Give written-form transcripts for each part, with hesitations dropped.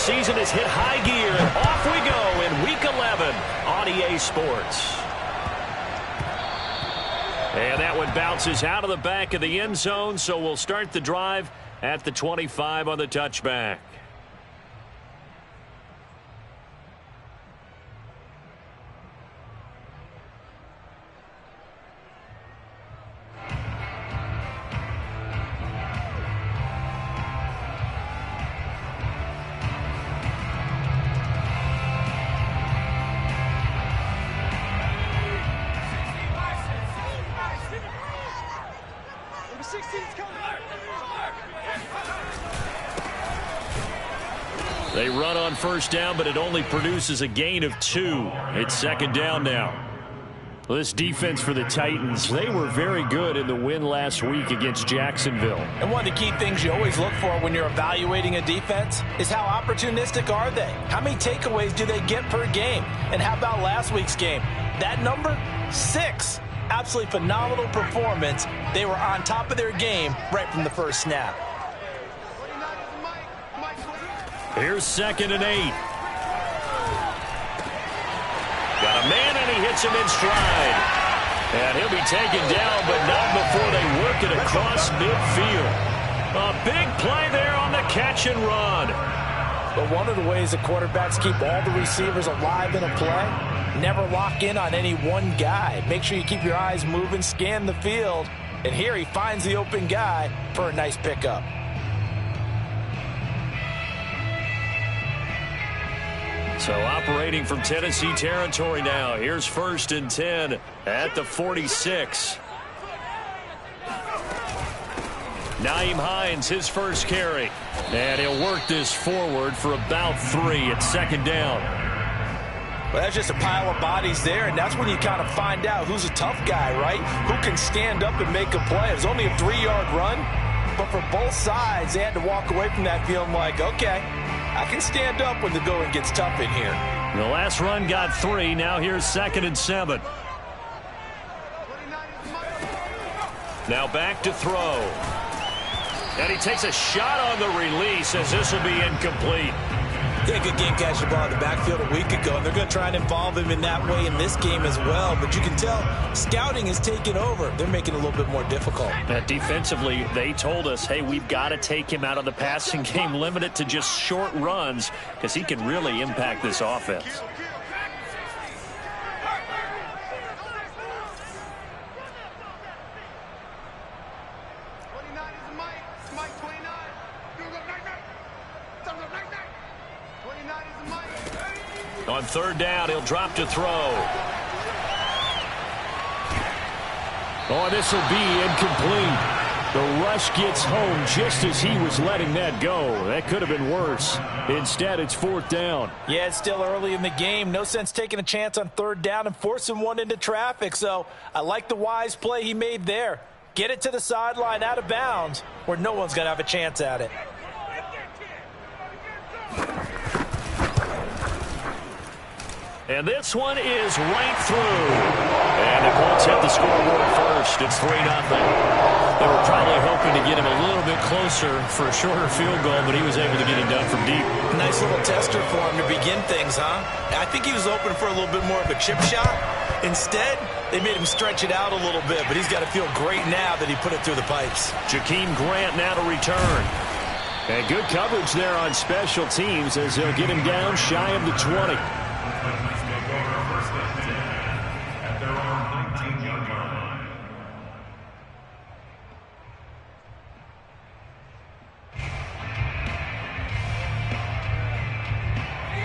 season has hit high gear. Off we go in Week 11 on EA Sports. And that one bounces out of the back of the end zone, so we'll start the drive at the 25 on the touchback. They run on first down, but it only produces a gain of 2. It's second down now. Well, this defense for the Titans, they were very good in the win last week against Jacksonville. And one of the key things you always look for when you're evaluating a defense is how opportunistic are they? How many takeaways do they get per game? And how about last week's game? That number, 6. Absolutely phenomenal performance. They were on top of their game right from the first snap. Here's 2nd and 8. Got a man, and he hits him in stride. And he'll be taken down, but not before they work it across midfield. A big play there on the catch and run. But one of the ways that quarterbacks keep all the receivers alive in a play, never lock in on any one guy. Make sure you keep your eyes moving, scan the field. And here he finds the open guy for a nice pickup. So operating from Tennessee territory now. Here's 1st and 10 at the 46. Nyheim Hines, his first carry. And he'll work this forward for about 3 at second down. Well, that's just a pile of bodies there, and that's when you kind of find out who's a tough guy, right? Who can stand up and make a play. It was only a 3-yard run, but for both sides, they had to walk away from that feeling like, okay, I can stand up when the going gets tough in here. The last run got 3. Now here's 2nd and 7. Now back to throw. And he takes a shot on the release as this will be incomplete. He had a good game catching the ball in the backfield a week ago, and they're going to try and involve him in that way in this game as well. But you can tell scouting is taking over. They're making it a little bit more difficult. Defensively, they told us, hey, we've got to take him out of the passing game, limit it to just short runs, because he can really impact this offense. On 3rd down, he'll drop to throw. Oh, this will be incomplete. The rush gets home just as he was letting that go. That could have been worse. Instead, it's 4th down. Yeah, it's still early in the game. No sense taking a chance on 3rd down and forcing one into traffic. So I like the wise play he made there. Get it to the sideline out of bounds where no one's going to have a chance at it. And this one is right through. And the Colts hit the scoreboard first. It's 3-0. They were probably hoping to get him a little bit closer for a shorter field goal, but he was able to get it done from deep. Nice little tester for him to begin things, huh? I think he was open for a little bit more of a chip shot. Instead, they made him stretch it out a little bit, but he's got to feel great now that he put it through the pipes. Jakeem Grant now to return. And good coverage there on special teams as they'll get him down shy of the 20.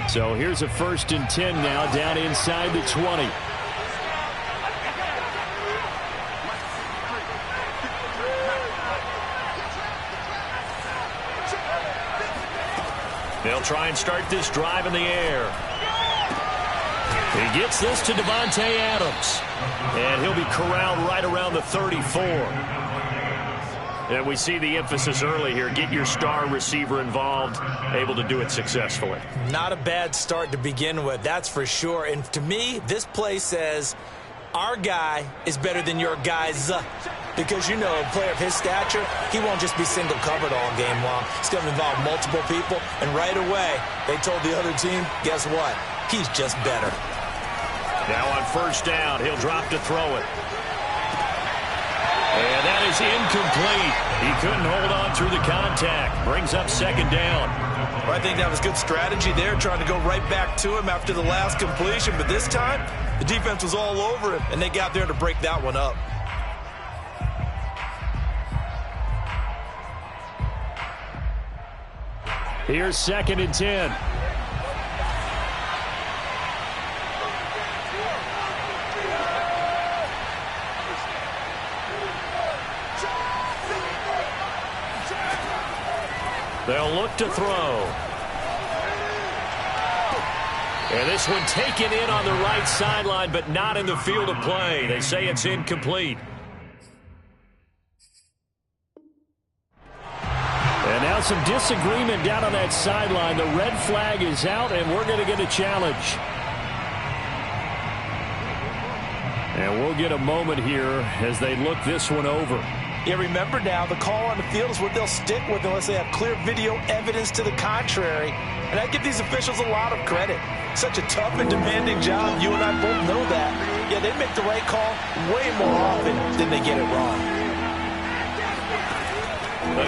So here's a 1st and 10 now down inside the 20. They'll try and start this drive in the air. He gets this to Davante Adams. And he'll be corralled right around the 34. And we see the emphasis early here. Get your star receiver involved, able to do it successfully. Not a bad start to begin with, that's for sure. And to me, this play says, our guy is better than your guys. Because, you know, a player of his stature, he won't just be single covered all game long. It's going to involve multiple people, and right away, they told the other team, guess what? He's just better. Now on first down, he'll drop to throw it. And that is incomplete. He couldn't hold on through the contact. Brings up second down. Well, I think that was good strategy there, trying to go right back to him after the last completion. But this time, the defense was all over him, and they got there to break that one up. Here's 2nd and 10. They'll look to throw. And this one taken in on the right sideline, but not in the field of play. They say it's incomplete. And now some disagreement down on that sideline. The red flag is out, and we're going to get a challenge. And we'll get a moment here as they look this one over. Yeah, remember now, the call on the field is what they'll stick with unless they have clear video evidence to the contrary. And I give these officials a lot of credit. Such a tough and demanding job. You and I both know that. Yeah, they make the right call way more often than they get it wrong.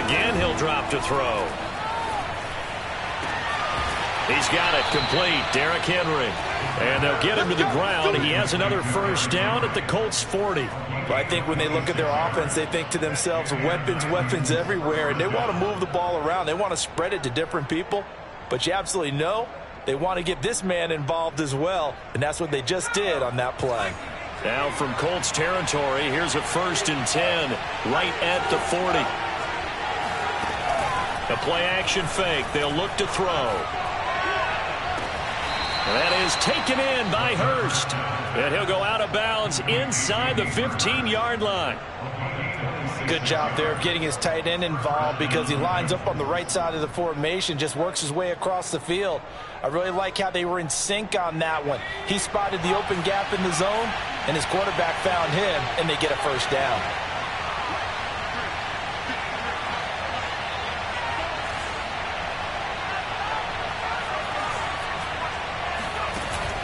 Again, he'll drop to throw. He's got it complete. Derrick Henry. And they'll get him to the ground. He has another first down at the Colts 40. But I think when they look at their offense, they think to themselves, weapons, weapons everywhere. And they want to move the ball around. They want to spread it to different people. But you absolutely know they want to get this man involved as well. And that's what they just did on that play. Now from Colts territory, here's a 1st and 10 right at the 40. A play-action fake. They'll look to throw. That is taken in by Hurst. And he'll go out of bounds inside the 15-yard line. Good job there of getting his tight end involved because he lines up on the right side of the formation, just works his way across the field. I really like how they were in sync on that one. He spotted the open gap in the zone, and his quarterback found him, and they get a first down.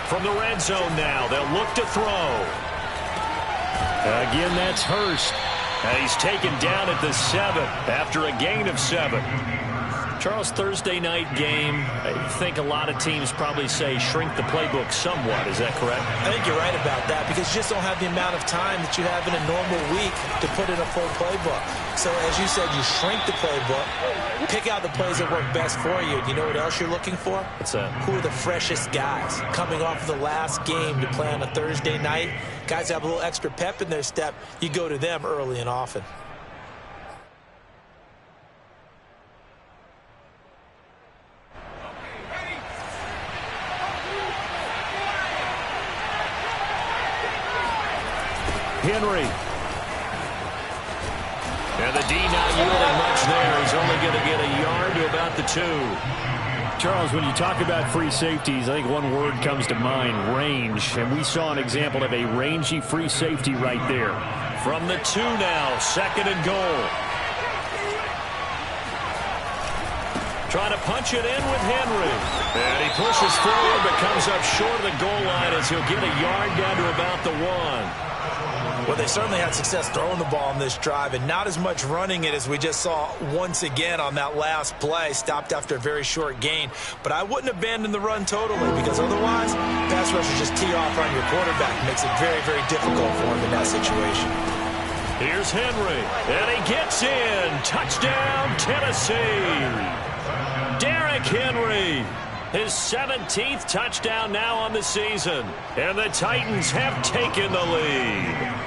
From the red zone now, they'll look to throw. Again, that's Hurst. And he's taken down at the 7 after a gain of 7. Charles, Thursday night game, I think a lot of teams probably say shrink the playbook somewhat. Is that correct? I think you're right about that because you just don't have the amount of time that you have in a normal week to put in a full playbook. So, as you said, you shrink the playbook, pick out the plays that work best for you. You know what else you're looking for? What's that? Who are the freshest guys coming off of the last game to play on a Thursday night? Guys have a little extra pep in their step. You go to them early and often. Henry. And the D not yielding much there. He's only going to get a yard to about the 2. Charles, when you talk about free safeties, I think one word comes to mind, range. And we saw an example of a rangy free safety right there. From the 2 now, 2nd and goal. Trying to punch it in with Henry. And he pushes forward but comes up short of the goal line as he'll get a yard down to about the 1. Well, they certainly had success throwing the ball on this drive and not as much running it as we just saw once again on that last play. Stopped after a very short gain. But I wouldn't abandon the run totally because otherwise, pass rushers just tee off on your quarterback. Makes it very, very difficult for him in that situation. Here's Henry, and he gets in. Touchdown, Tennessee. Derrick Henry. His 17th touchdown now on the season. And the Titans have taken the lead.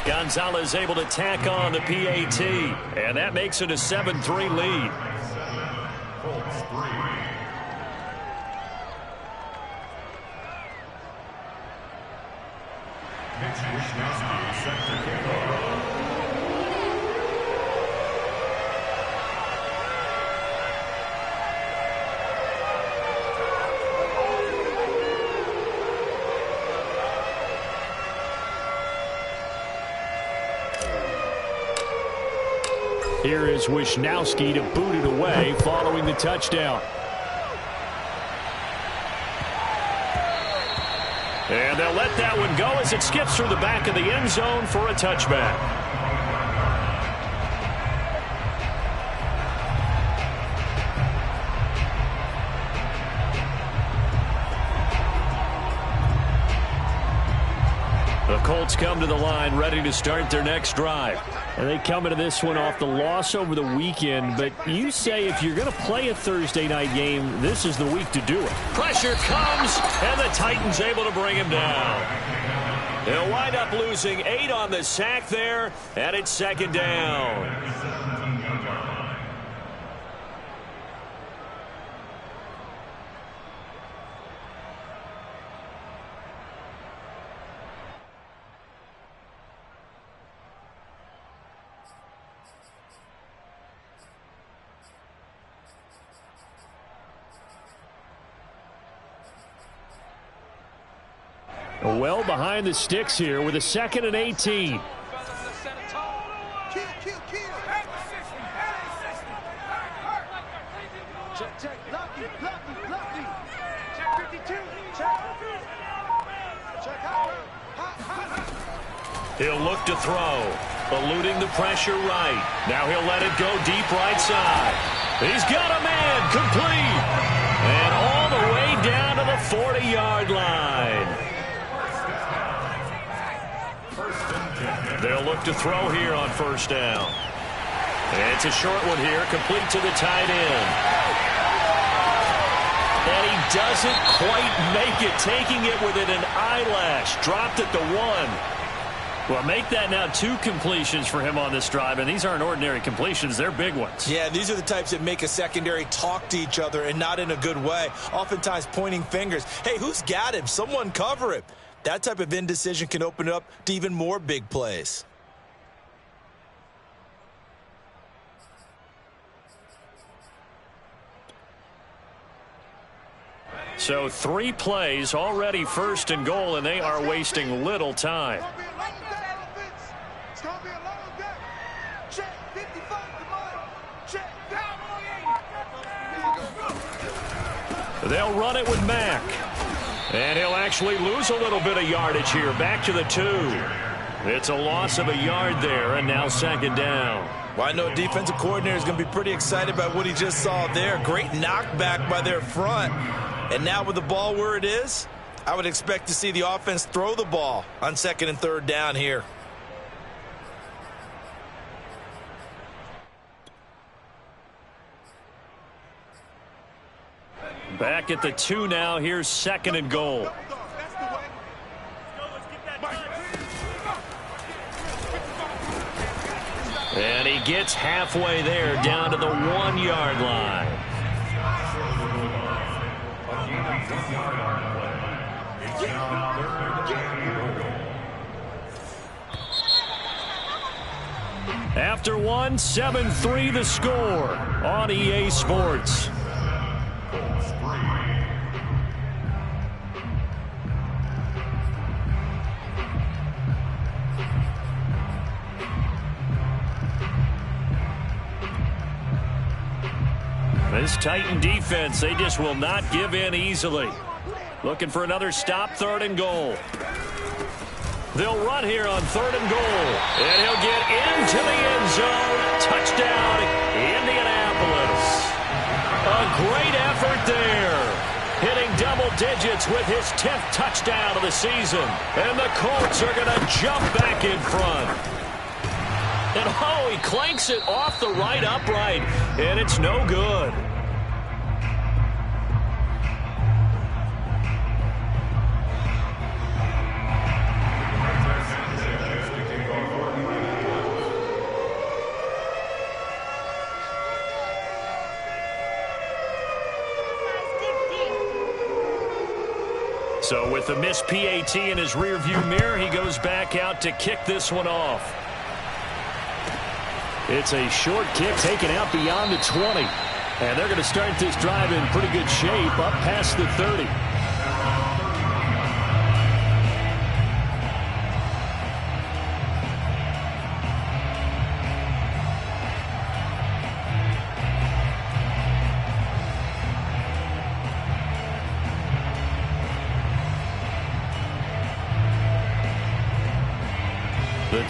Gonzalez able to tack on the PAT. And that makes it a 7-3 lead. Here is Wisnowski to boot it away following the touchdown. And they'll let that one go as it skips through the back of the end zone for a touchback. The Colts come to the line ready to start their next drive. And they come into this one off the loss over the weekend. But you say if you're going to play a Thursday night game, this is the week to do it. Pressure comes, and the Titans able to bring him down. They'll wind up losing 8 on the sack there, and it's second down. Well behind the sticks here with a 2nd and 18. He'll look to throw, eluding the pressure right. Now he'll let it go deep right side. He's got a man, complete. And all the way down to the 40-yard line. They'll look to throw here on first down. It's a short one here, complete to the tight end. And he doesn't quite make it, taking it within an eyelash. Dropped at the 1. Well, make that now 2 completions for him on this drive, and these aren't ordinary completions. They're big ones. Yeah, these are the types that make a secondary talk to each other and not in a good way, oftentimes pointing fingers. Hey, who's got him? Someone cover him. That type of indecision can open it up to even more big plays. So 3 plays, already 1st and goal, and they are wasting little time. They'll run it with Mack. And he'll actually lose a little bit of yardage here. Back to the 2. It's a loss of a yard there, and now second down. Well, I know a defensive coordinator is going to be pretty excited about what he just saw there. Great knockback by their front. And now with the ball where it is, I would expect to see the offense throw the ball on 2nd and 3rd down here. Back at the 2 now. Here's 2nd and goal. And he gets halfway there, down to the 1-yard line. After 1, 7-3 the score on EA Sports. This Titan defense, they just will not give in easily. Looking for another stop, 3rd and goal. They'll run here on 3rd and goal. And he'll get into the end zone. Touchdown, Indianapolis. A great effort there. Hitting double digits with his 10th touchdown of the season. And the Colts are going to jump back in front. And oh, he clanks it off the right upright. And it's no good. So with the missed PAT in his rearview mirror, he goes back out to kick this one off. It's a short kick taken out beyond the 20. And they're going to start this drive in pretty good shape up past the 30.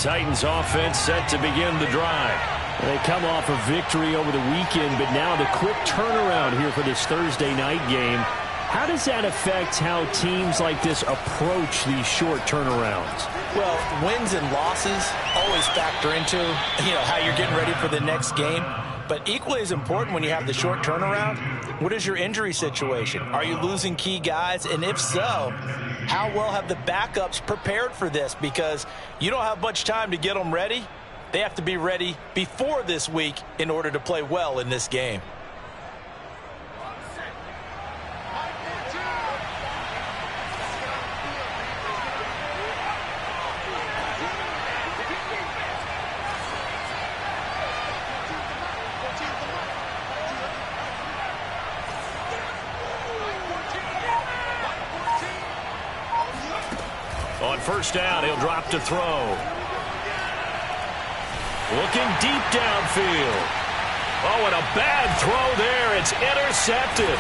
Titans offense set to begin the drive. They come off a victory over the weekend, but now the quick turnaround here for this Thursday night game. How does that affect how teams like this approach these short turnarounds? Well, wins and losses always factor into, how you're getting ready for the next game. But equally as important when you have the short turnaround, what is your injury situation? Are you losing key guys? And if so, how well have the backups prepared for this? Because you don't have much time to get them ready. They have to be ready before this week in order to play well in this game. On first down, he'll drop to throw. Looking deep downfield. Oh, and a bad throw there. It's intercepted.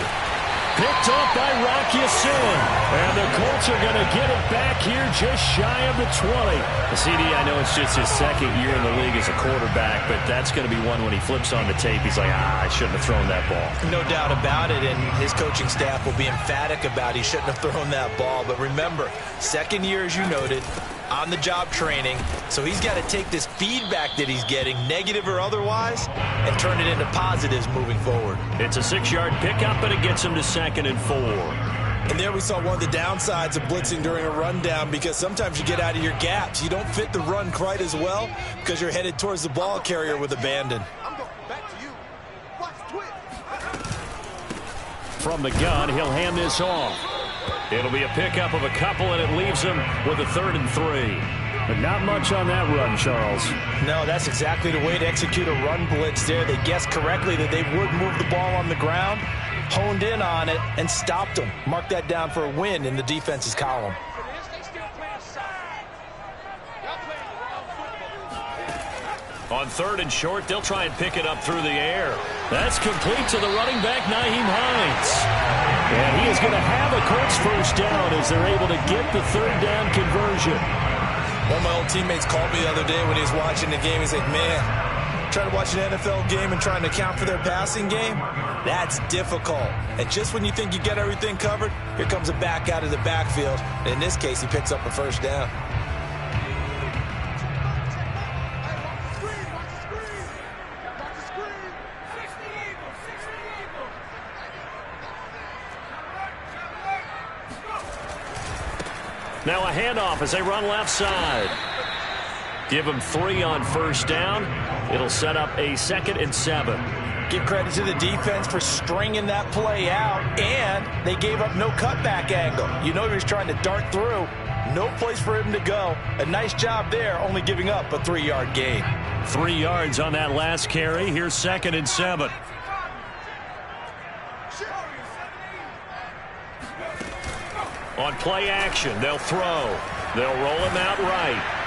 Picked off by Rock Ya-Sin. And the Colts are going to get it back here just shy of the 20. CD, I know it's just his second year in the league as a quarterback, but that's going to be one when he flips on the tape. He's like, I shouldn't have thrown that ball. No doubt about it, and his coaching staff will be emphatic about he shouldn't have thrown that ball. But remember, second year, as you noted, on-the-job training, so he's got to take this feedback that he's getting, negative or otherwise, and turn it into positives moving forward. It's a 6-yard pickup, but it gets him to 2nd and 4. And there we saw one of the downsides of blitzing during a rundown, because sometimes you get out of your gaps. You don't fit the run quite as well because you're headed towards the ball carrier with abandon. From the gun, he'll hand this off. It'll be a pickup of a couple, and it leaves him with a 3rd and 3. But not much on that run, Charles. No, that's exactly the way to execute a run blitz there. They guessed correctly that they would move the ball on the ground, honed in on it, and stopped them. Mark that down for a win in the defense's column. On 3rd and short, they'll try and pick it up through the air. That's complete to the running back, Nyheim Hines. And he is going to have a Colts first down as they're able to get the 3rd down conversion. One of my old teammates called me the other day when he was watching the game. He's like, man, trying to watch an NFL game and trying to account for their passing game, that's difficult. And just when you think you get everything covered, here comes a back out of the backfield. And in this case, he picks up a first down. Now a handoff as they run left side. Give them 3 on first down. It'll set up a 2nd and 7. Give credit to the defense for stringing that play out, and they gave up no cutback angle. You know he was trying to dart through. No place for him to go. A nice job there, only giving up a 3-yard gain. 3 yards on that last carry. Here's 2nd and 7. On play action, they'll throw. They'll roll him out right.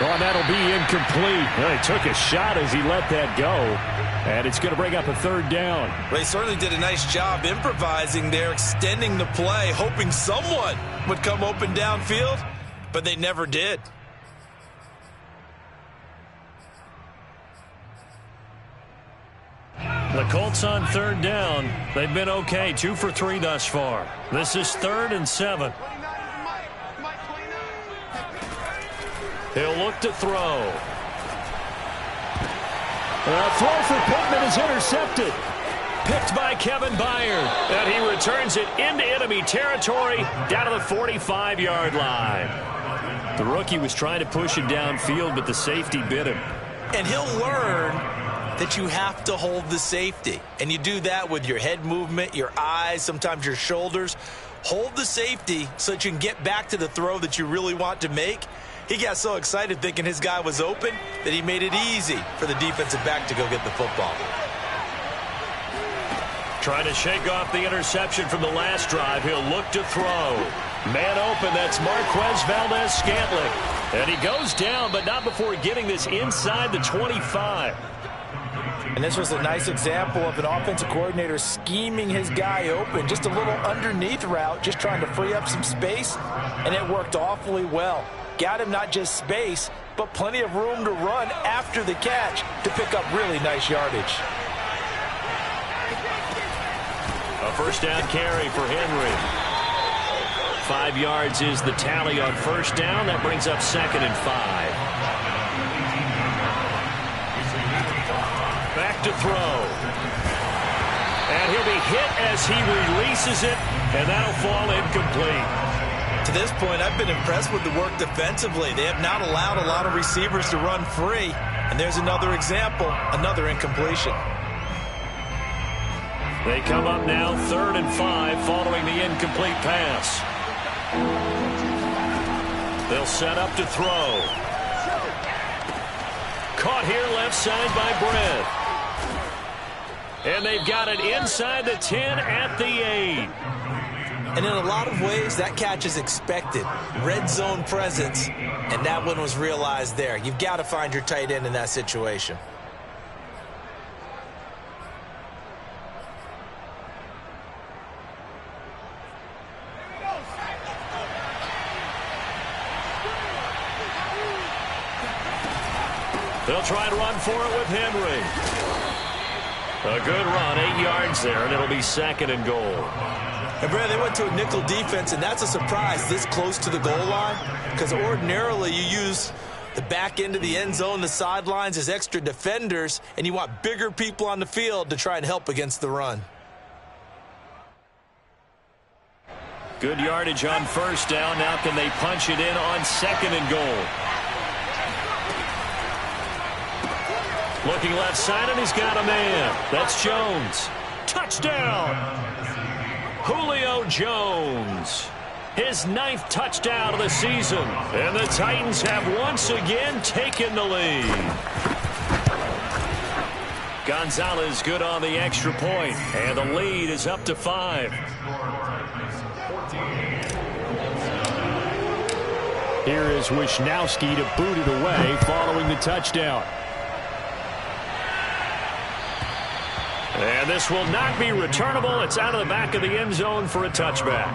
Oh, and that'll be incomplete. Well, he took a shot as he let that go. And it's going to bring up a 3rd down. Well, they certainly did a nice job improvising there, extending the play, hoping someone would come open downfield, but they never did. The Colts on 3rd down. They've been okay, 2 for 3 thus far. This is 3rd and 7. He'll look to throw. A throw for Pittman is intercepted. Picked by Kevin Byard. And he returns it into enemy territory down to the 45-yard line. The rookie was trying to push it downfield, but the safety bit him. And he'll learn that you have to hold the safety. And you do that with your head movement, your eyes, sometimes your shoulders. Hold the safety so that you can get back to the throw that you really want to make. He got so excited thinking his guy was open that he made it easy for the defensive back to go get the football. Trying to shake off the interception from the last drive. He'll look to throw. Man open, that's Marquez Valdes-Scantling. And he goes down, but not before getting this inside the 25. And this was a nice example of an offensive coordinator scheming his guy open. Just a little underneath route, just trying to free up some space, and it worked awfully well. Got him not just space, but plenty of room to run after the catch to pick up really nice yardage. A first down carry for Henry. 5 yards is the tally on first down. That brings up 2nd and 5. Back to throw. And he'll be hit as he releases it, and that'll fall incomplete. To this point, I've been impressed with the work defensively. They have not allowed a lot of receivers to run free. And there's another example, another incompletion. They come up now 3rd and 5 following the incomplete pass. They'll set up to throw. Caught here left side by Brett. And they've got it inside the 10 at the 8. And in a lot of ways, that catch is expected. Red zone presence, and that one was realized there. You've got to find your tight end in that situation. They'll try to run for it with Henry. A good run, 8 yards there, and it'll be 2nd and goal. And Brad, they went to a nickel defense, and that's a surprise this close to the goal line, because ordinarily you use the back end of the end zone, the sidelines as extra defenders, and you want bigger people on the field to try and help against the run. Good yardage on first down. Now can they punch it in on 2nd and goal? Looking left side, and he's got a man. That's Jones. Touchdown! Julio Jones. His 9th touchdown of the season. And the Titans have once again taken the lead. Gonzalez good on the extra point. And the lead is up to 5. Here is Wisnowski to boot it away following the touchdown. And this will not be returnable. It's out of the back of the end zone for a touchback.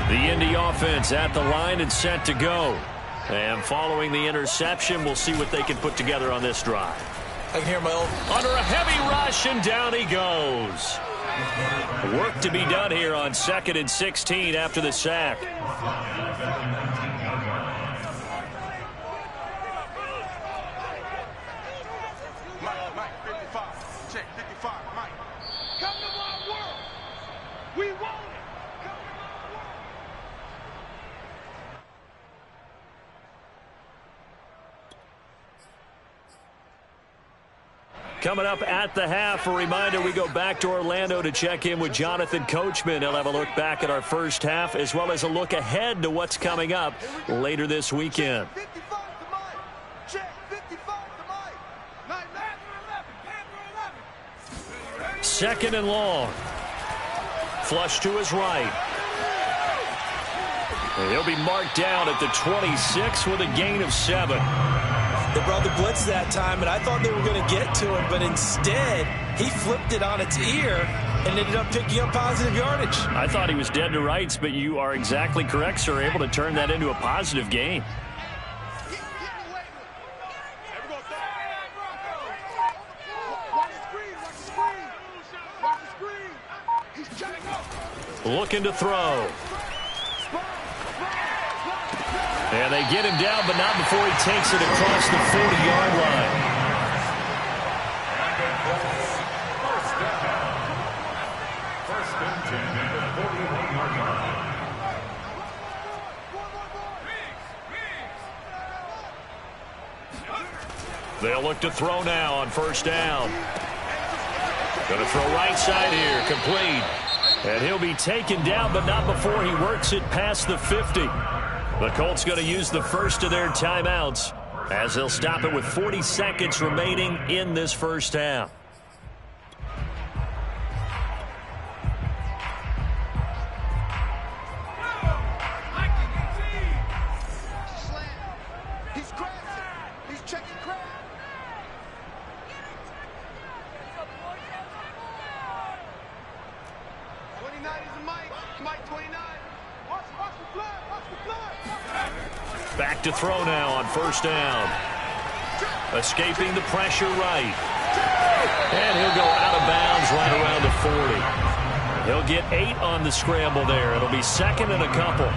The Indy offense at the line and set to go. And following the interception, we'll see what they can put together on this drive. I can hear my old... Under a heavy rush, and down he goes. Work to be done here on 2nd and 16 after the sack. Mike, 55. Check, 55, Mike. Come to my world. We want it. Come to my world. Coming up at the half, a reminder, we go back to Orlando to check in with Jonathan Coachman. He'll have a look back at our first half, as well as a look ahead to what's coming up later this weekend. 55 to Mike. Check, 55 to Mike. Panther 11. 2nd and long. Flush to his right. And he'll be marked down at the 26 with a gain of 7. They brought the blitz that time, and I thought they were going to get to it, but instead, he flipped it on its ear and ended up picking up positive yardage. I thought he was dead to rights, but you are exactly correct, sir, able to turn that into a positive gain. Looking to throw. And they get him down, but not before he takes it across the 40-yard line. They'll look to throw now on first down. Going to throw right side here, complete. And he'll be taken down, but not before he works it past the 50. The Colts going to use the first of their timeouts as they'll stop it with 40 seconds remaining in this first half. Slam Back to throw now on first down. Escaping the pressure right. And he'll go out of bounds right around the 40. He'll get 8 on the scramble there. It'll be second and a couple.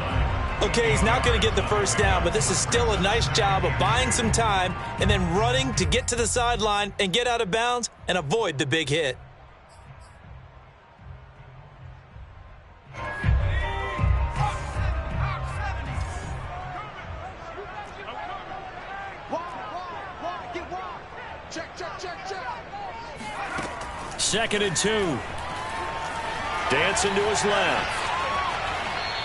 Okay, he's not going to get the first down, but this is still a nice job of buying some time and then running to get to the sideline and get out of bounds and avoid the big hit. Second and 2. Dancing to his left.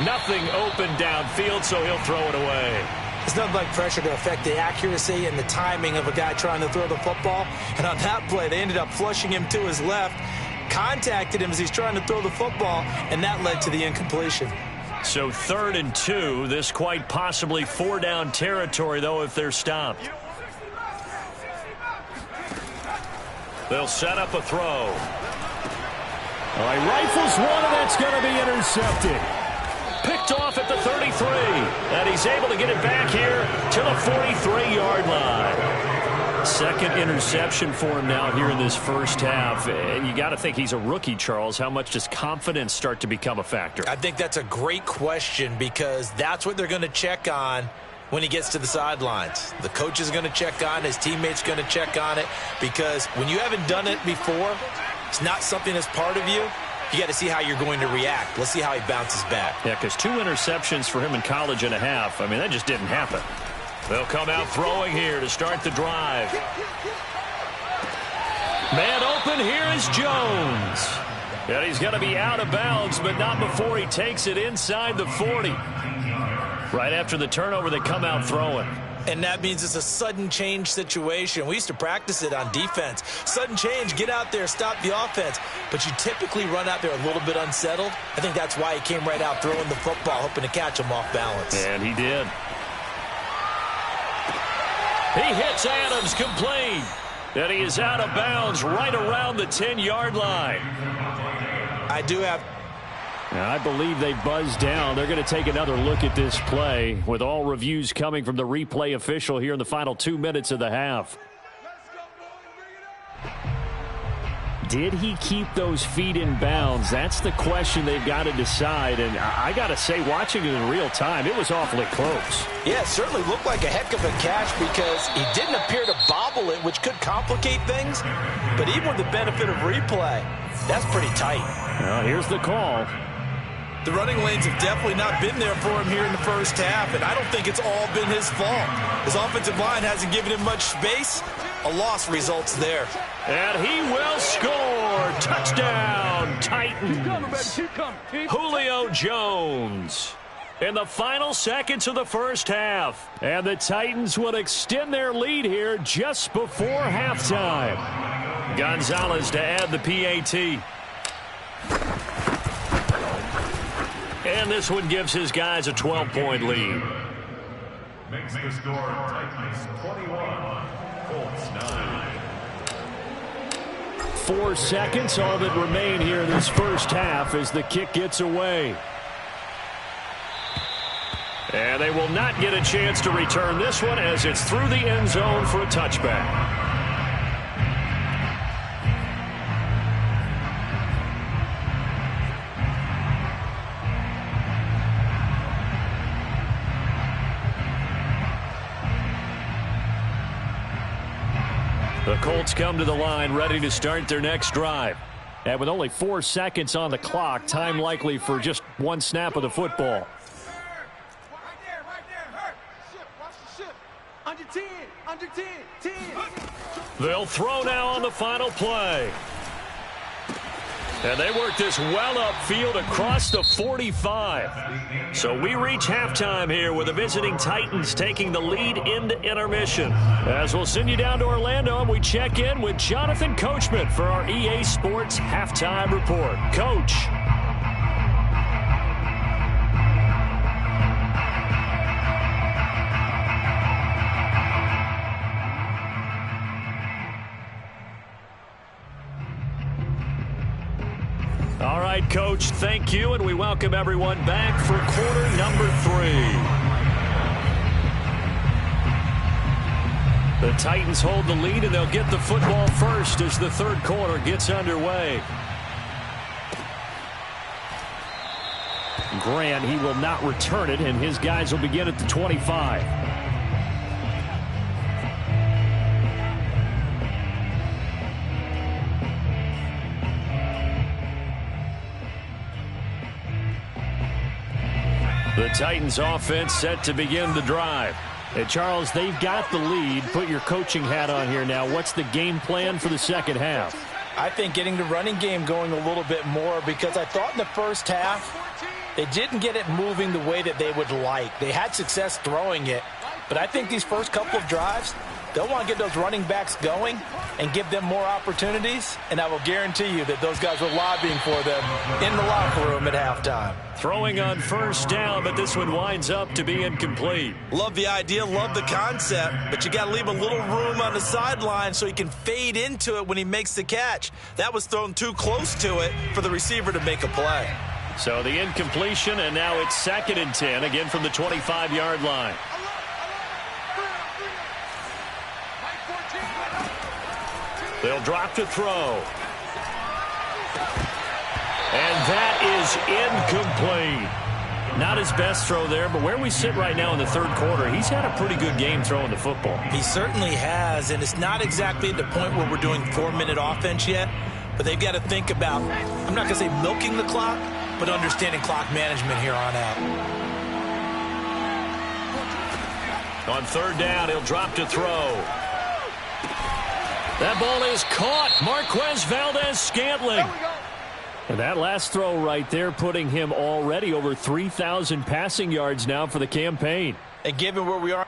Nothing open downfield, so he'll throw it away. It's nothing like pressure to affect the accuracy and the timing of a guy trying to throw the football. And on that play, they ended up flushing him to his left, contacted him as he's trying to throw the football, and that led to the incompletion. So 3rd and 2. This quite possibly 4-down territory, though, if they're stopped. They'll set up a throw. All right, rifles one, and that's going to be intercepted. Picked off at the 33. And he's able to get it back here to the 43-yard line. Second interception for him now here in this first half. And you got to think he's a rookie, Charles. How much does confidence start to become a factor? I think that's a great question because that's what they're going to check on when he gets to the sidelines. The coach is going to check on it. His teammates going to check on it because when you haven't done it before, it's not something that's part of you. You got to see how you're going to react. Let's see how he bounces back. Yeah, because 2 interceptions for him in college and a half. I mean, that just didn't happen. They'll come out throwing here to start the drive. Man open, here is Jones. And he's going to be out of bounds, but not before he takes it inside the 40. Right after the turnover, they come out throwing. And that means it's a sudden change situation. We used to practice it on defense. Sudden change, get out there, stop the offense. But you typically run out there a little bit unsettled. I think that's why he came right out throwing the football, hoping to catch him off balance. And he did. He hits Adams complete. And he is out of bounds right around the 10-yard line. I believe they buzzed down. They're going to take another look at this play with all reviews coming from the replay official here in the final 2 minutes of the half. Did he keep those feet in bounds? That's the question they've got to decide. And I got to say, watching it in real time, it was awfully close. Yeah, it certainly looked like a heck of a catch because he didn't appear to bobble it, which could complicate things. But even with the benefit of replay, that's pretty tight. Well, here's the call. The running lanes have definitely not been there for him here in the first half, and I don't think it's all been his fault. His offensive line hasn't given him much space. A loss results there. And he will score. Touchdown, Titans. Julio Jones in the final seconds of the first half. And the Titans will extend their lead here just before halftime. Gonzalez to add the PAT. And this one gives his guys a 12-point lead. Makes the score Titans 21, Colts 9. 4 seconds, all that remain here in this first half as the kick gets away. And they will not get a chance to return this one as it's through the end zone for a touchback. The Colts come to the line ready to start their next drive. And with only 4 seconds on the clock, time likely for just one snap of the football. Under 10. They'll throw now on the final play. And they work this well upfield across the 45. So we reach halftime here with the visiting Titans taking the lead into intermission. As we'll send you down to Orlando and we check in with Jonathan Coachman for our EA Sports Halftime Report. Coach. All right, Coach, thank you, and we welcome everyone back for quarter number 3. The Titans hold the lead, and they'll get the football first as the third quarter gets underway. Grant, he will not return it, and his guys will begin at the 25. The Titans offense set to begin the drive. And Charles, they've got the lead. Put your coaching hat on here now. What's the game plan for the second half? I think getting the running game going a little bit more, because I thought in the first half they didn't get it moving the way that they would like. They had success throwing it, but I think these first couple of drives, they'll want to get those running backs going and give them more opportunities, and I will guarantee you that those guys were lobbying for them in the locker room at halftime. Throwing on first down, but this one winds up to be incomplete. Love the idea, love the concept, but you got to leave a little room on the sideline so he can fade into it when he makes the catch. That was thrown too close to it for the receiver to make a play. So the incompletion, and now it's 2nd and 10, again from the 25-yard line. They'll drop to throw. And that is incomplete. Not his best throw there, but where we sit right now in the third quarter, he's had a pretty good game throwing the football. He certainly has, and it's not exactly at the point where we're doing 4-minute offense yet, but they've got to think about, I'm not going to say milking the clock, but understanding clock management here on out. On third down, he'll drop to throw. That ball is caught. Marquez Valdes-Scantling. And that last throw right there putting him already over 3,000 passing yards now for the campaign. And given where we are,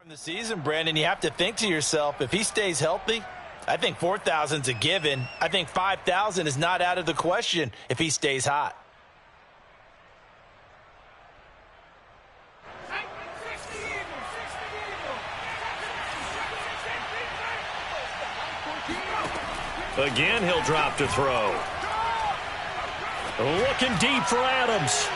in the season, Brandon, you have to think to yourself, if he stays healthy, I think 4,000's a given. I think 5,000 is not out of the question if he stays hot. Again, he'll drop to throw. Looking deep for Adams.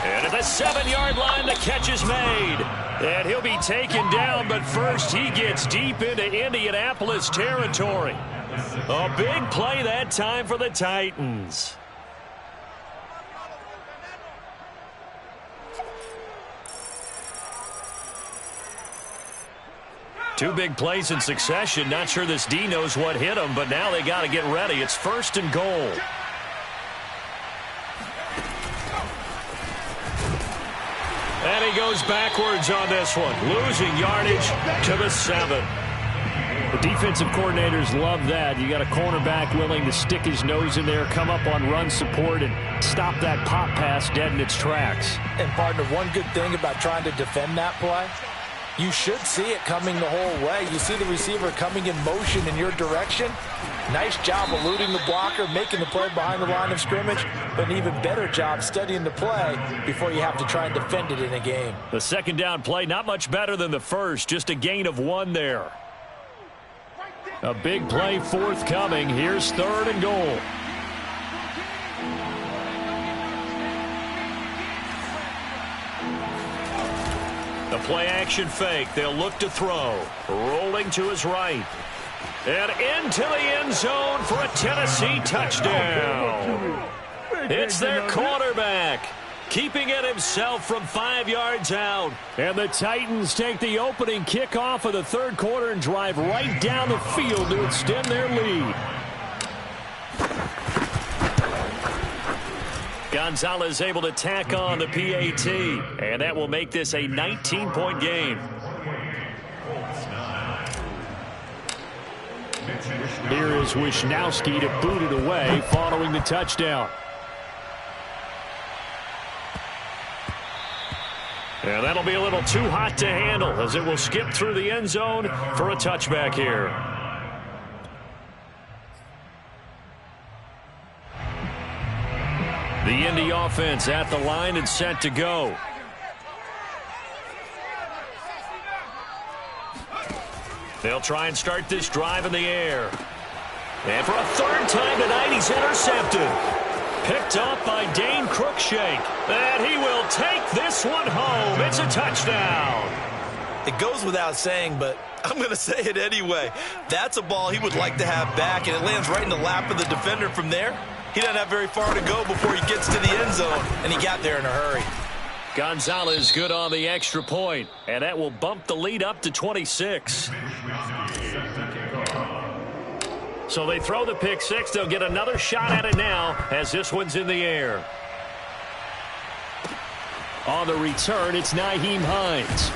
And at the 7-yard line, the catch is made. And he'll be taken down, but first he gets deep into Indianapolis territory. A big play that time for the Titans. Two big plays in succession. Not sure this D knows what hit him, but now they got to get ready. It's 1st and goal. And he goes backwards on this one, losing yardage to the 7. The defensive coordinators love that. You got a cornerback willing to stick his nose in there, come up on run support, and stop that pop pass dead in its tracks. And, partner, one good thing about trying to defend that play, you should see it coming the whole way. You see the receiver coming in motion in your direction. Nice job eluding the blocker, making the play behind the line of scrimmage, but an even better job studying the play before you have to try and defend it in a game. The 2nd down play, not much better than the first, just a gain of 1 there. A big play forthcoming. Here's 3rd and goal. The play action fake. They'll look to throw. Rolling to his right. And into the end zone for a Tennessee touchdown. It's their quarterback, keeping it himself from 5 yards out. And the Titans take the opening kickoff of the third quarter and drive right down the field to extend their lead. Gonzalez able to tack on the PAT, and that will make this a 19-point game. Here is Wisnowski to boot it away following the touchdown. And that'll be a little too hot to handle as it will skip through the end zone for a touchback here. The Indy offense at the line and set to go. They'll try and start this drive in the air. And for a third time tonight, he's intercepted. Picked up by Dane Cruikshank. And he will take this one home. It's a touchdown. It goes without saying, but I'm going to say it anyway. That's a ball he would like to have back, and it lands right in the lap of the defender from there. He doesn't have very far to go before he gets to the end zone, and he got there in a hurry. Gonzalez good on the extra point, and that will bump the lead up to 26. So they throw the pick six. They'll get another shot at it now as this one's in the air. On the return, it's Nyheim Hines.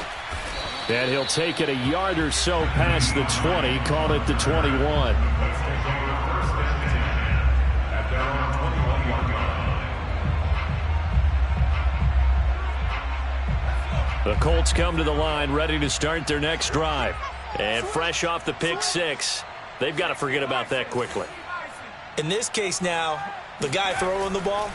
And he'll take it a yard or so past the 20, call it the 21. The Colts come to the line ready to start their next drive. And fresh off the pick six, they've got to forget about that quickly. In this case now, the guy throwing the ball,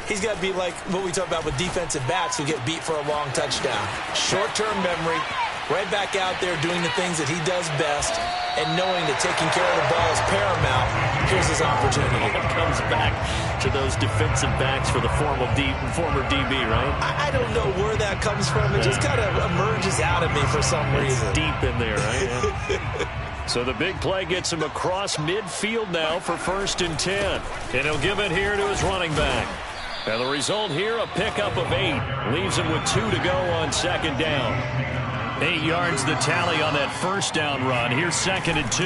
he's got to be like what we talk about with defensive backs who get beat for a long touchdown. Short-term memory, right back out there doing the things that he does best, and knowing that taking care of the ball is paramount. Here's his opportunity. It comes back to those defensive backs for the former DB, right? I don't know where that comes from. It just kind of emerges out of me for some reason. It's deep in there, right? Yeah. So the big play gets him across midfield now for 1st and 10. And he'll give it here to his running back. And the result here, a pickup of 8. Leaves him with 2 to go on 2nd down. 8 yards the tally on that 1st down run. Here's 2nd and 2.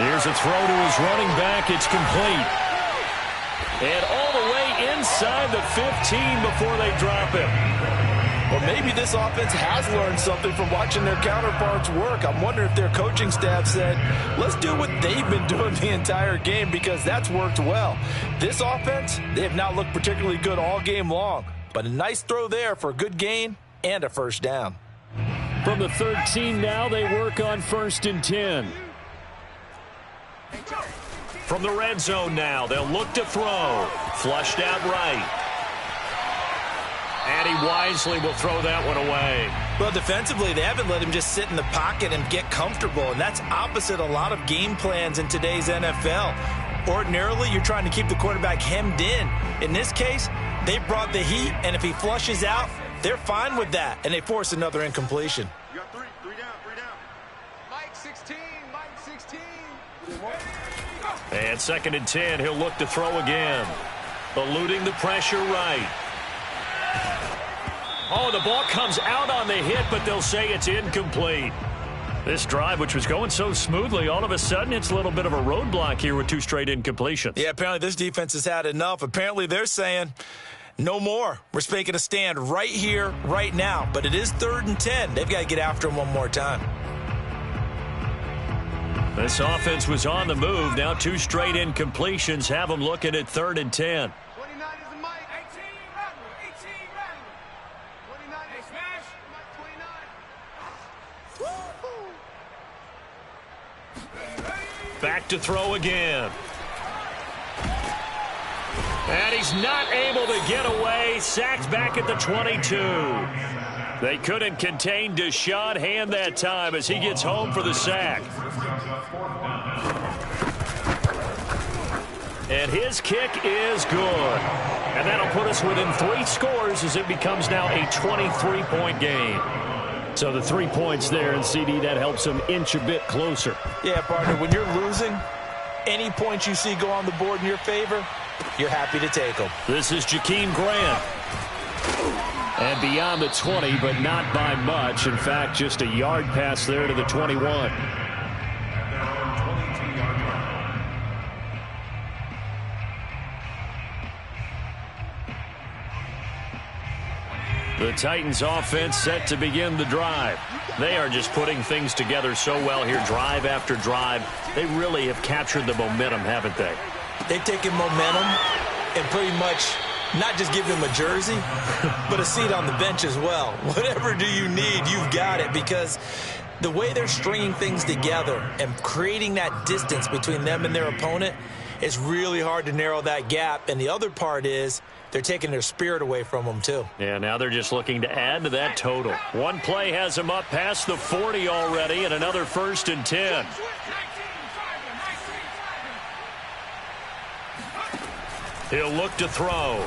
Here's a throw to his running back. It's complete. And all the way inside the 15 before they drop him. Well, maybe this offense has learned something from watching their counterparts work. I'm wondering if their coaching staff said, let's do what they've been doing the entire game, because that's worked well. This offense, they have not looked particularly good all game long. But a nice throw there for a good gain and a 1st down. From the 13 now, they work on 1st and 10. From the red zone now, they'll look to throw. Flushed out right. And he wisely will throw that one away. Well, defensively, they haven't let him just sit in the pocket and get comfortable, and that's opposite a lot of game plans in today's NFL. Ordinarily, you're trying to keep the quarterback hemmed in. In this case, they brought the heat, and if he flushes out, they're fine with that, and they force another incompletion. You got three down. Mike 16, Mike 16. And 2nd and 10, he'll look to throw again. Eluding the pressure right. Oh, the ball comes out on the hit, but they'll say it's incomplete. This drive, which was going so smoothly, all of a sudden it's a little bit of a roadblock here with 2 straight incompletions. Yeah, apparently this defense has had enough. Apparently they're saying, no more. We're making a stand right here, right now. But it is 3rd and 10. They've got to get after him one more time. This offense was on the move. Now 2 straight incompletions have them looking at 3rd and 10. 29 is the Mike. 18 run. 29 is smash. Mike 29. Back to throw again. And he's not able to get away. Sacked back at the 22. They couldn't contain Deshaun Hand that time as he gets home for the sack. And his kick is good. And that'll put us within 3 scores as it becomes now a 23-point game. So the 3 points there, and CD, that helps them inch a bit closer. Yeah, partner, when you're losing, any points you see go on the board in your favor, you're happy to take them. This is Jakeem Grant. And beyond the 20, but not by much. In fact, just a yard pass there to the 21. The Titans offense set to begin the drive. They are just putting things together so well here, drive after drive. They really have captured the momentum, haven't they? They've taken momentum and pretty much not just give him a jersey, but a seat on the bench as well. Whatever do you need, you've got it, because the way they're stringing things together and creating that distance between them and their opponent, it's really hard to narrow that gap. And the other part is they're taking their spirit away from them, too. Yeah, now they're just looking to add to that total. One play has them up past the 40 already, and another 1st and 10. He'll look to throw.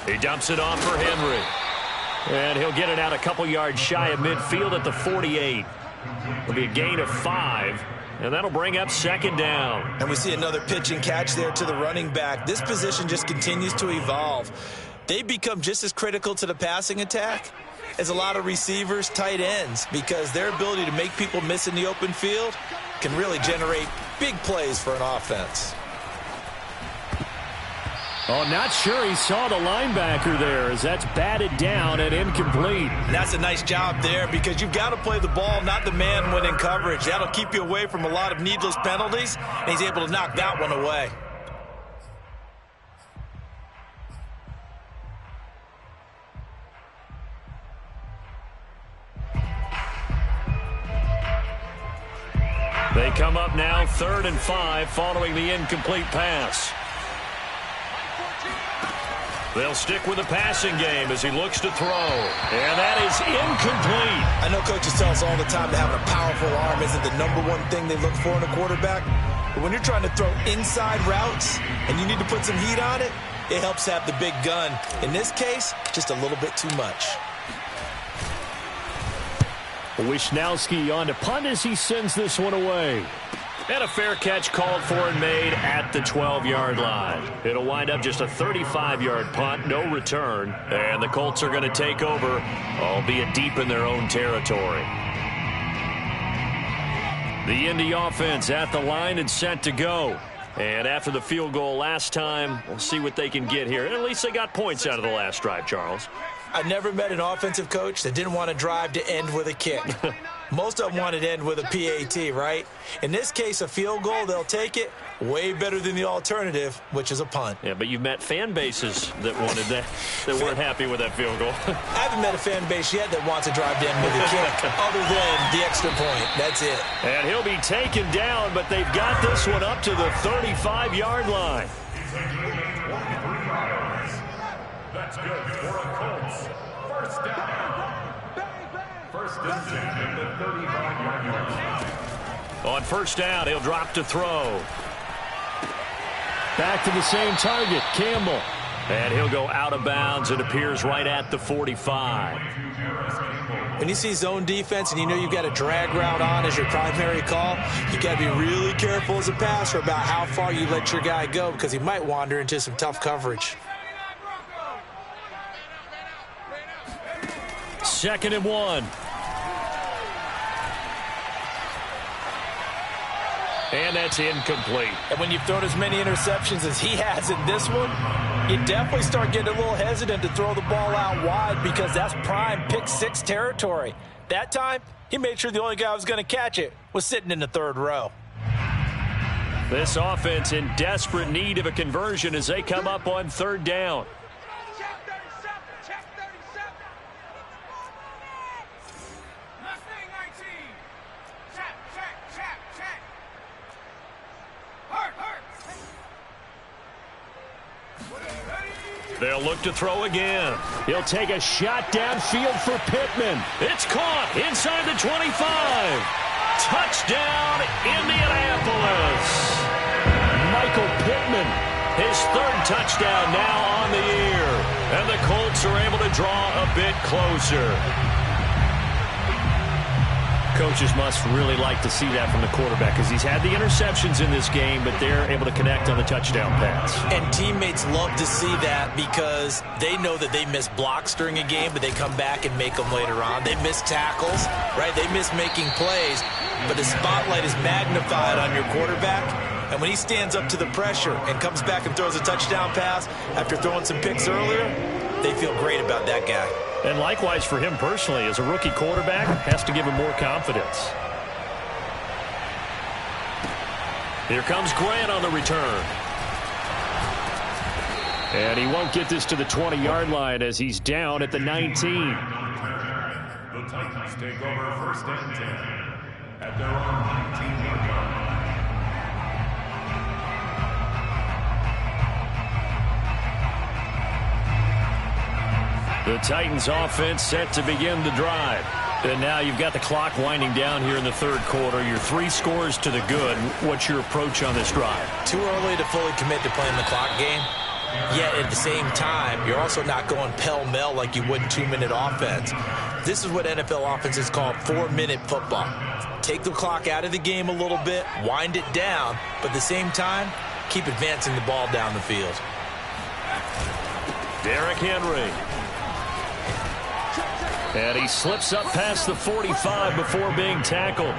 He dumps it off for Henry. And he'll get it out a couple yards shy of midfield at the 48. It'll be a gain of 5. And that'll bring up 2nd down. And we see another pitch and catch there to the running back. This position just continues to evolve. They become just as critical to the passing attack as a lot of receivers, tight ends, because their ability to make people miss in the open field can really generate big plays for an offense. Oh, not sure he saw the linebacker there as that's batted down and incomplete. And that's a nice job there, because you've got to play the ball, not the man when in coverage. That'll keep you away from a lot of needless penalties, and he's able to knock that one away. They come up now 3rd and 5 following the incomplete pass. They'll stick with the passing game as he looks to throw. And that is incomplete. I know coaches tell us all the time that having a powerful arm isn't the #1 thing they look for in a quarterback. But when you're trying to throw inside routes and you need to put some heat on it, it helps have the big gun. In this case, just a little bit too much. Wishnowski on to punt as he sends this one away. And a fair catch called for and made at the 12-yard line. It'll wind up just a 35-yard punt, no return. And the Colts are going to take over, albeit deep in their own territory. The Indy offense at the line and set to go. And after the field goal last time, we'll see what they can get here. At least they got points out of the last drive, Charles. I never met an offensive coach that didn't want to drive to end with a kick. Most of them wanted to end with a PAT, right? In this case, a field goal, they'll take it. Way better than the alternative, which is a punt. Yeah, but you've met fan bases that wanted that weren't happy with that field goal. I haven't met a fan base yet that wants to drive to end with a kick, other than the extra point. That's it. And he'll be taken down, but they've got this one up to the 35-yard line. That's good for a Colts. First down. First and 10 at the 35-yard line. On first down, he'll drop to throw. Back to the same target, Campbell. And he'll go out of bounds. It appears right at the 45. When you see zone defense and you know you've got a drag route on as your primary call, you've got to be really careful as a passer about how far you let your guy go, because he might wander into some tough coverage. 2nd and 1. And that's incomplete. And when you've thrown as many interceptions as he has in this one, you definitely start getting a little hesitant to throw the ball out wide, because that's prime pick 6 territory. That time, he made sure the only guy who was going to catch it was sitting in the 3rd row. This offense in desperate need of a conversion as they come up on 3rd down. They'll look to throw again. He'll take a shot downfield for Pittman. It's caught inside the 25. Touchdown, Indianapolis. Michael Pittman, his 3rd touchdown now on the year. And the Colts are able to draw a bit closer. Coaches must really like to see that from the quarterback, because he's had the interceptions in this game, but they're able to connect on the touchdown pass. And teammates love to see that, because they know that they miss blocks during a game, but they come back and make them later on. They miss tackles, right? They miss making plays, but the spotlight is magnified on your quarterback. And when he stands up to the pressure and comes back and throws a touchdown pass after throwing some picks earlier, they feel great about that guy. And likewise for him personally, as a rookie quarterback, has to give him more confidence. Here comes Grant on the return. And he won't get this to the 20-yard line as he's down at the 19. The Titans take over first and 10 at their own 19-yard line. The Titans offense set to begin the drive. And now you've got the clock winding down here in the third quarter. You're 3 scores to the good. What's your approach on this drive? Too early to fully commit to playing the clock game. Yet at the same time, you're also not going pell-mell like you would in 2-minute offense. This is what NFL offenses call 4-minute football. Take the clock out of the game a little bit, wind it down, but at the same time, keep advancing the ball down the field. Derrick Henry. And he slips up past the 45 before being tackled.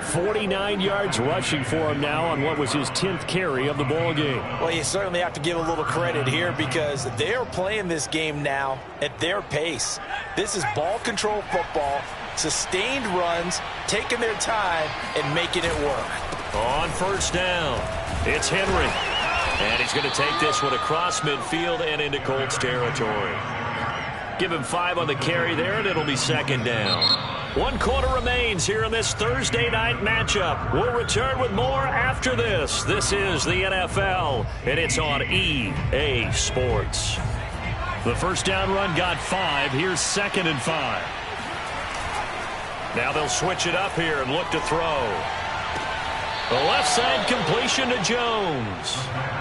49 yards rushing for him now on what was his 10th carry of the ball game. Well, you certainly have to give a little credit here because they're playing this game now at their pace. This is ball control football, sustained runs, taking their time, and making it work. On first down, it's Henry. And he's going to take this one across midfield and into Colts territory. Give him 5 on the carry there, and it'll be second down. 1 quarter remains here in this Thursday night matchup. We'll return with more after this. This is the NFL, and it's on EA Sports. The first down run got 5. Here's 2nd and 5. Now they'll switch it up here and look to throw. The left side completion to Jones.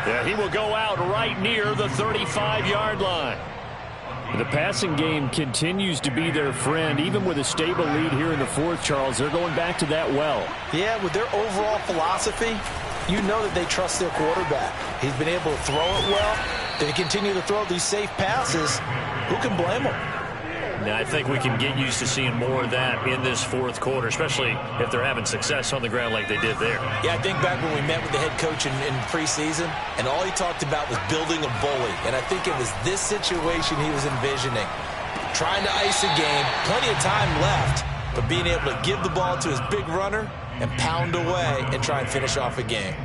Yeah, he will go out right near the 35-yard line. The passing game continues to be their friend. Even with a stable lead here in the fourth, Charles, they're going back to that well. Yeah, with their overall philosophy, you know that they trust their quarterback. He's been able to throw it well. They continue to throw these safe passes. Who can blame them? Now, I think we can get used to seeing more of that in this fourth quarter, especially if they're having success on the ground like they did there. Yeah, I think back when we met with the head coach in preseason, and all he talked about was building a bully. And I think it was this situation he was envisioning. Trying to ice a game, plenty of time left, but being able to give the ball to his big runner and pound away and try and finish off a game.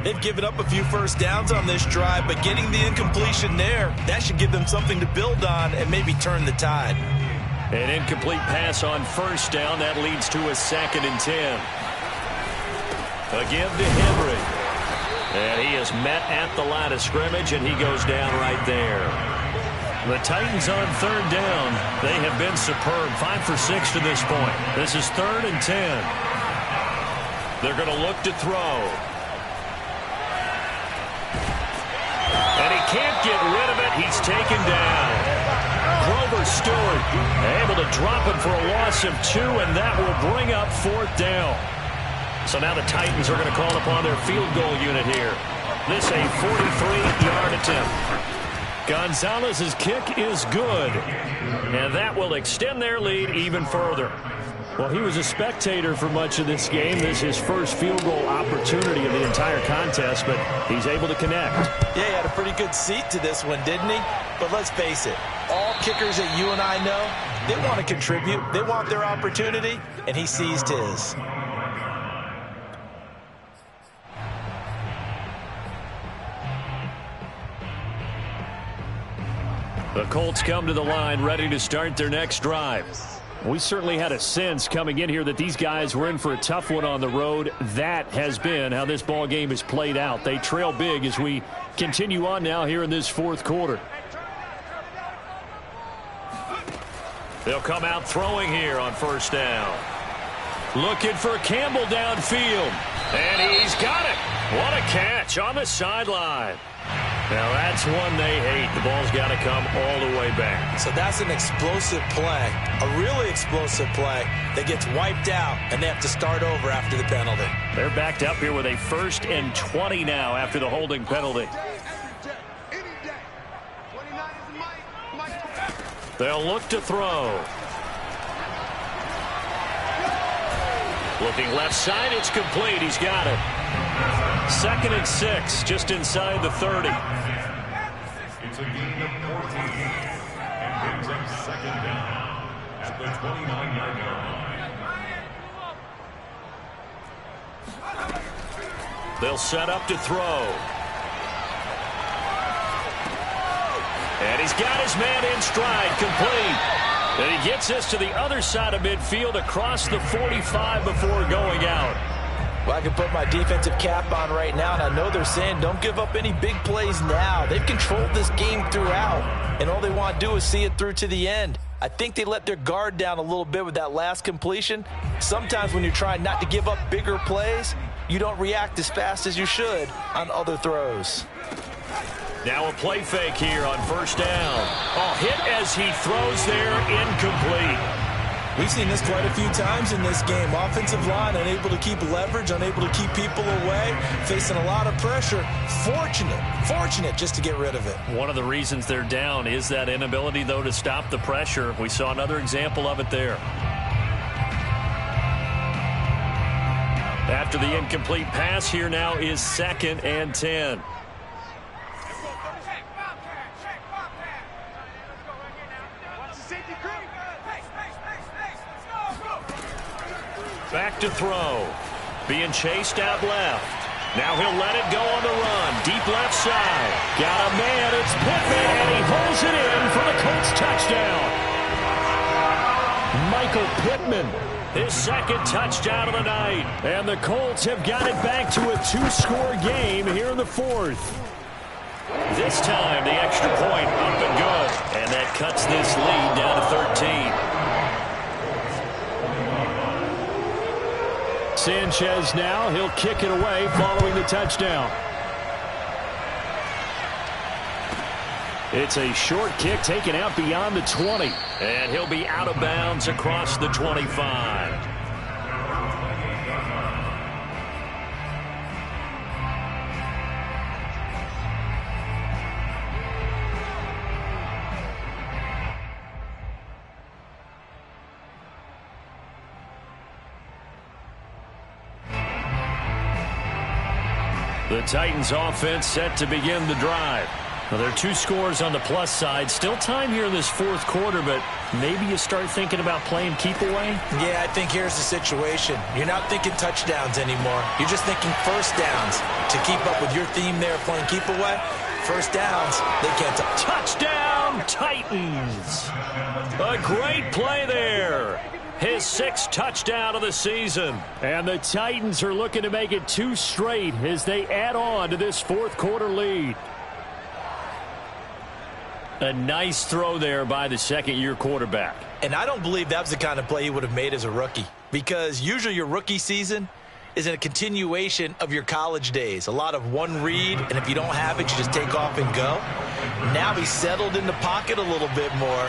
They've given up a few first downs on this drive, but getting the incompletion there, that should give them something to build on and maybe turn the tide. An incomplete pass on first down. That leads to a 2nd and 10. Again to Henry. And he is met at the line of scrimmage, and he goes down right there. The Titans on 3rd down. They have been superb. 5 for 6 to this point. This is 3rd and 10. They're going to look to throw. And he can't get rid of it. He's taken down. Grover Stewart able to drop him for a loss of 2, and that will bring up 4th down. So now the Titans are going to call upon their field goal unit here. This a 43-yard attempt. Gonzalez's kick is good, and that will extend their lead even further. Well, he was a spectator for much of this game. This is his first field goal opportunity of the entire contest, but he's able to connect. Yeah, he had a pretty good seat to this one, didn't he? But let's face it, all kickers that you and I know, they want to contribute. They want their opportunity, and he seized his. The Colts come to the line ready to start their next drive. We certainly had a sense coming in here that these guys were in for a tough one on the road. That has been how this ball game has played out. They trail big as we continue on now here in this fourth quarter. They'll come out throwing here on first down. Looking for Campbell downfield. And he's got it. What a catch on the sideline. Now that's one they hate. The ball's got to come all the way back. So that's an explosive play, a really explosive play that gets wiped out, and they have to start over after the penalty. They're backed up here with a 1st and 20 now after the holding penalty. They'll look to throw. Looking left side, it's complete. He's got it. 2nd and 6, just inside the 30. It's a gain of 14 and brings up 2nd down at the 29-yard line. They'll set up to throw. And he's got his man in stride, complete. And he gets this to the other side of midfield across the 45 before going out. Well, I can put my defensive cap on right now, and I know they're saying don't give up any big plays now. They've controlled this game throughout, and all they want to do is see it through to the end. I think they let their guard down a little bit with that last completion. Sometimes when you're trying not to give up bigger plays, you don't react as fast as you should on other throws. Now a play fake here on first down. Oh, hit as he throws there, incomplete. We've seen this quite a few times in this game. Offensive line unable to keep leverage, unable to keep people away, facing a lot of pressure. Fortunate just to get rid of it. One of the reasons they're down is that inability, though, to stop the pressure. We saw another example of it there. After the incomplete pass, here now is 2nd and 10. Back to throw. Being chased out left. Now he'll let it go on the run. Deep left side. Got a man. It's Pittman, and he holds it in for the Colts touchdown. Michael Pittman, his 2nd touchdown of the night. And the Colts have got it back to a 2-score game here in the 4th. This time, the extra point up and good. And that cuts this lead down to 13. Sanchez now, he'll kick it away following the touchdown. It's a short kick taken out beyond the 20. And he'll be out of bounds across the 25. The Titans offense set to begin the drive. Well, there are 2 scores on the plus side. Still time here in this 4th quarter, but maybe you start thinking about playing keep away? Yeah, I think here's the situation. You're not thinking touchdowns anymore. You're just thinking first downs. To keep up with your theme there, playing keep away, first downs, they can't. Touchdown, Titans! A great play there. His 6th touchdown of the season. And the Titans are looking to make it 2 straight as they add on to this 4th quarter lead. A nice throw there by the 2nd-year quarterback. And I don't believe that was the kind of play he would have made as a rookie, because usually your rookie season is a continuation of your college days. A lot of one read, and if you don't have it, you just take off and go. Now he's settled in the pocket a little bit more,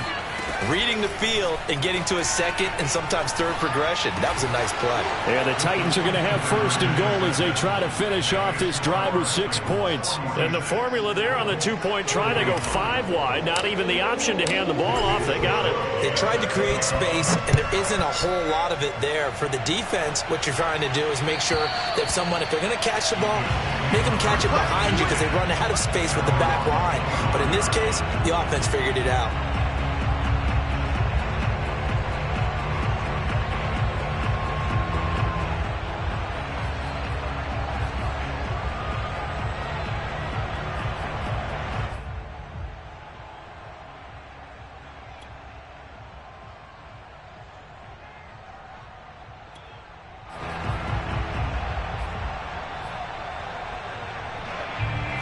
reading the field and getting to his 2nd and sometimes 3rd progression. That was a nice play. Yeah, the Titans are going to have 1st and goal as they try to finish off this drive with 6 points. And the formula there on the 2-point try, they go 5 wide. Not even the option to hand the ball off. They got it. They tried to create space, and there isn't a whole lot of it there. For the defense, what you're trying to do is make sure that if they're going to catch the ball, make them catch it behind you because they run out of space with the back line. But in this case, the offense figured it out.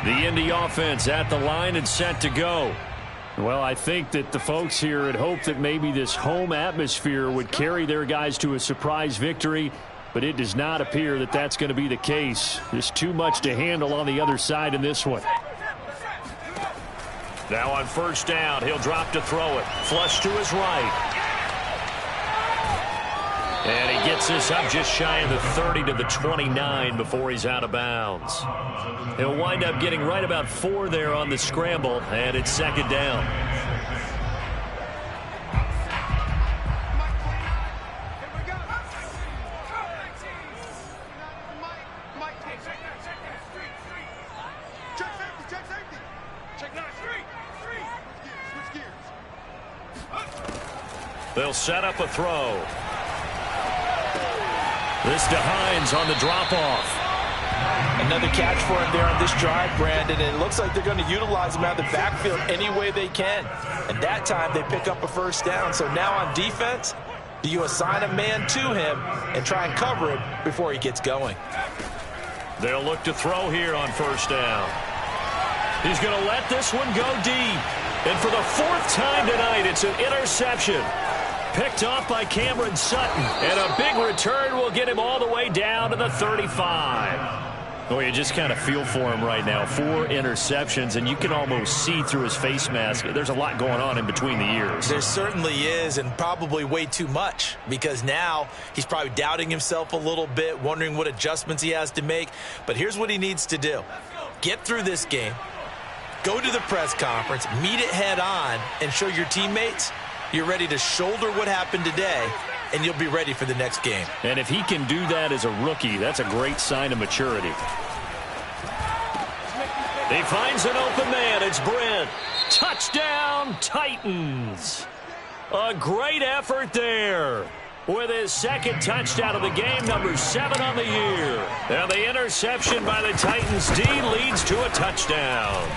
The Indy offense at the line and set to go. Well, I think that the folks here had hoped that maybe this home atmosphere would carry their guys to a surprise victory, but it does not appear that that's going to be the case. There's too much to handle on the other side in this one. Now on first down, he'll drop to throw it. Flush to his right. And he gets this up just shy of the 30 to the 29 before he's out of bounds. He'll wind up getting right about 4 there on the scramble, and it's 2nd down. They'll set up a throw. This to Hines on the drop-off. Another catch for him there on this drive, Brandon, and it looks like they're going to utilize him out of the backfield any way they can. And that time they pick up a first down. So now on defense, do you assign a man to him and try and cover him before he gets going? They'll look to throw here on first down. He's going to let this one go deep. And for the fourth time tonight, it's an interception. Picked off by Cameron Sutton. And a big return will get him all the way down to the 35. Oh, you just kind of feel for him right now. 4 interceptions, and you can almost see through his face mask. There's a lot going on in between the ears. There certainly is, and probably way too much, because now he's probably doubting himself a little bit, wondering what adjustments he has to make. But here's what he needs to do. Get through this game, go to the press conference, meet it head on, and show your teammates you're ready to shoulder what happened today, and you'll be ready for the next game. And if he can do that as a rookie, that's a great sign of maturity. He finds an open man. It's Brent. Touchdown, Titans. A great effort there. With his second touchdown of the game, number 7 on the year. And the interception by the Titans D leads to a touchdown.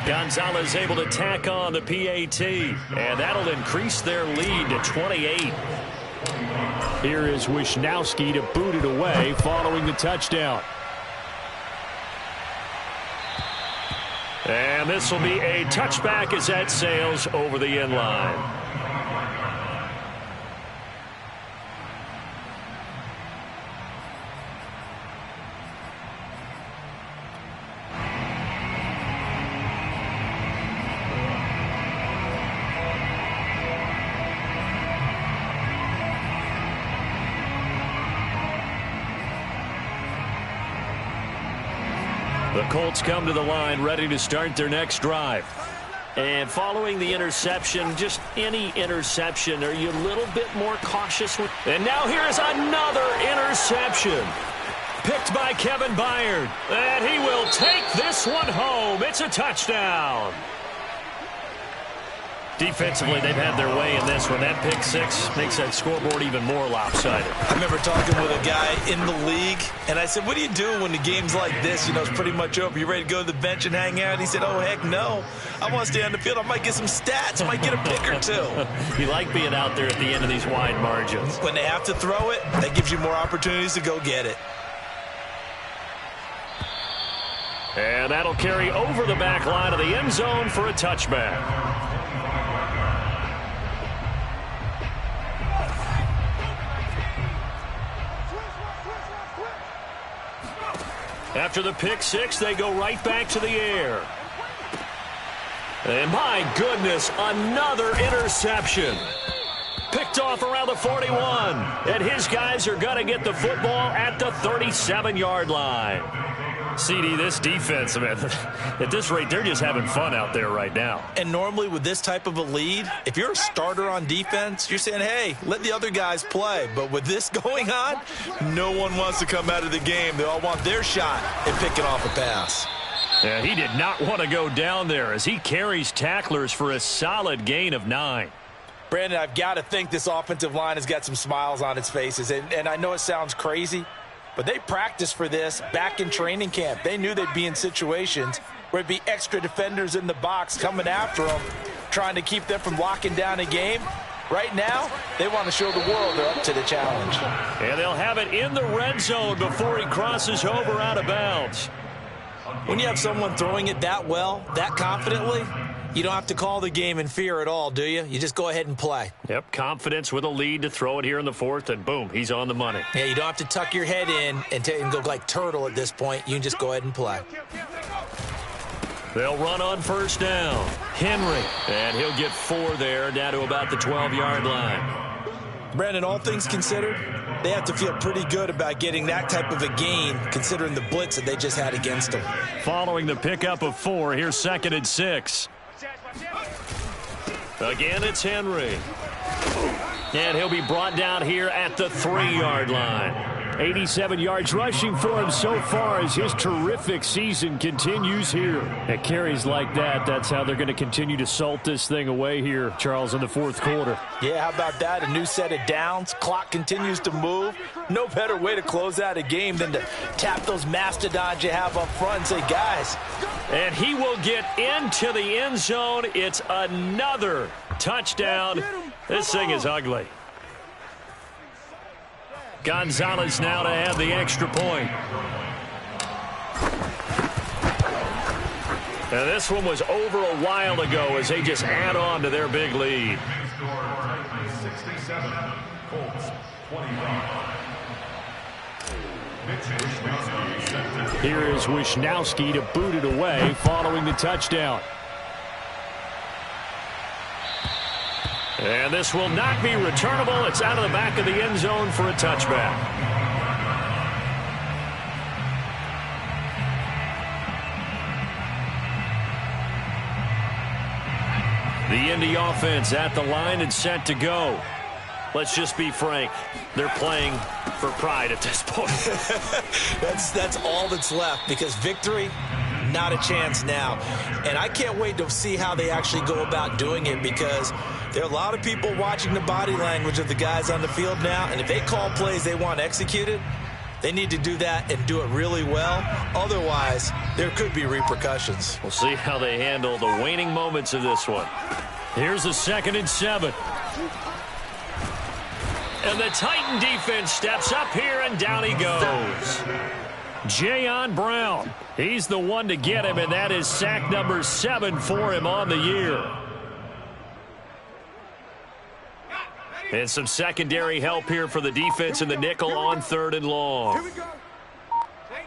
Gonzalez able to tack on the PAT, and that'll increase their lead to 28. Here is Wishnowsky to boot it away following the touchdown. And this will be a touchback as that sails over the end line. The Colts come to the line ready to start their next drive. And following the interception, just any interception, are you a little bit more cautious with? And now here's another interception. Picked by Kevin Byard. And he will take this one home. It's a touchdown. Defensively, they've had their way in this one. That pick six makes that scoreboard even more lopsided. I remember talking with a guy in the league, and I said, what do you do when the game's like this? You know, it's pretty much over. You ready to go to the bench and hang out? He said, oh, heck no. I want to stay on the field. I might get some stats. I might get a pick or two. You like being out there at the end of these wide margins. When they have to throw it, that gives you more opportunities to go get it. And that'll carry over the back line of the end zone for a touchback. After the pick six, they go right back to the air. And my goodness, another interception. Picked off around the 41. And his guys are going to get the football at the 37-yard line. CD, this defense, man, at this rate, they're just having fun out there right now. And normally with this type of a lead, if you're a starter on defense, you're saying, hey, let the other guys play. But with this going on, no one wants to come out of the game. They all want their shot at picking off a pass. Yeah, he did not want to go down there as he carries tacklers for a solid gain of 9. Brandon, I've got to think this offensive line has got some smiles on its faces. And I know it sounds crazy, but they practiced for this back in training camp. They knew they'd be in situations where it'd be extra defenders in the box coming after them, trying to keep them from locking down a game. Right now, they want to show the world they're up to the challenge. And they'll have it in the red zone before he crosses over out of bounds. When you have someone throwing it that well, that confidently, you don't have to call the game in fear at all, do you? You just go ahead and play. Yep, confidence with a lead to throw it here in the fourth, and boom, he's on the money. Yeah, you don't have to tuck your head in and go like turtle at this point. You can just go ahead and play. They'll run on first down. Henry, and he'll get 4 there, down to about the 12-yard line. Brandon, all things considered, they have to feel pretty good about getting that type of a gain, considering the blitz that they just had against them. Following the pickup of 4, here's 2nd and 6. Again, it's Henry. And he'll be brought down here at the 3-yard line. 87 yards rushing for him so far as his terrific season continues here. At carries like that, that's how they're going to continue to salt this thing away here, Charles, in the fourth quarter. Yeah, how about that? A new set of downs. Clock continues to move. No better way to close out a game than to tap those mastodons you have up front and say, guys. And he will get into the end zone. It's another touchdown. This thing is ugly. Gonzalez now to have the extra point. And this one was over a while ago as they just add on to their big lead. 67, Colts 21. Here is Wishnowsky to boot it away following the touchdown. And this will not be returnable. It's out of the back of the end zone for a touchback. The Indy offense at the line and set to go. Let's just be frank. They're playing for pride at this point. That's all that's left, because victory, not a chance now. And I can't wait to see how they actually go about doing it, because there are a lot of people watching the body language of the guys on the field now, and if they call plays they want executed, they need to do that and do it really well. Otherwise, there could be repercussions. We'll see how they handle the waning moments of this one. Here's a 2nd and 7. And the Titan defense steps up here, and down he goes. Jayon Brown, he's the one to get him, and that is sack number 7 for him on the year. And some secondary help here for the defense in the nickel on 3rd and long. Here we go. 18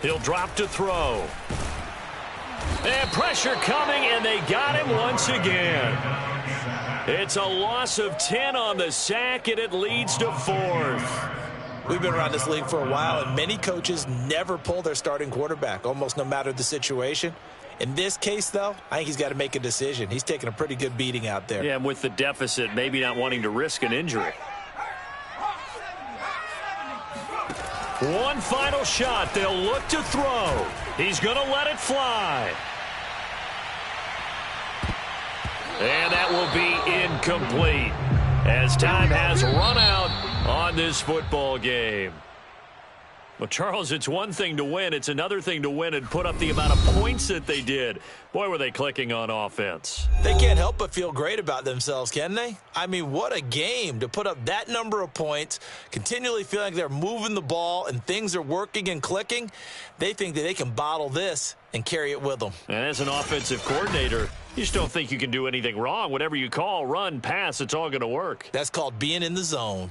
He'll drop to throw. And pressure coming, and they got him once again. It's a loss of 10 on the sack, and it leads to 4th. We've been around this league for a while, and many coaches never pull their starting quarterback, almost no matter the situation. In this case, though, I think he's got to make a decision. He's taking a pretty good beating out there. Yeah, and with the deficit, maybe not wanting to risk an injury. One final shot. They'll look to throw. He's going to let it fly. And that will be incomplete as time has run out on this football game. Well, Charles, it's one thing to win. It's another thing to win and put up the amount of points that they did. Boy, were they clicking on offense. They can't help but feel great about themselves, can they? I mean, what a game to put up that number of points, continually feeling like they're moving the ball and things are working and clicking. They think that they can bottle this and carry it with them. And as an offensive coordinator, you just don't think you can do anything wrong. Whatever you call, run, pass, it's all going to work. That's called being in the zone.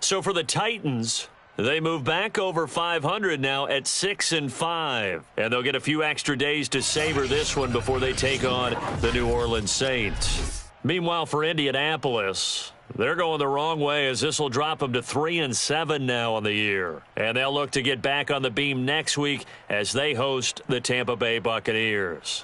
So for the Titans, they move back over 500 now at 6-5. And they'll get a few extra days to savor this one before they take on the New Orleans Saints. Meanwhile, for Indianapolis, they're going the wrong way as this will drop them to 3-7 now on the year. And they'll look to get back on the beam next week as they host the Tampa Bay Buccaneers.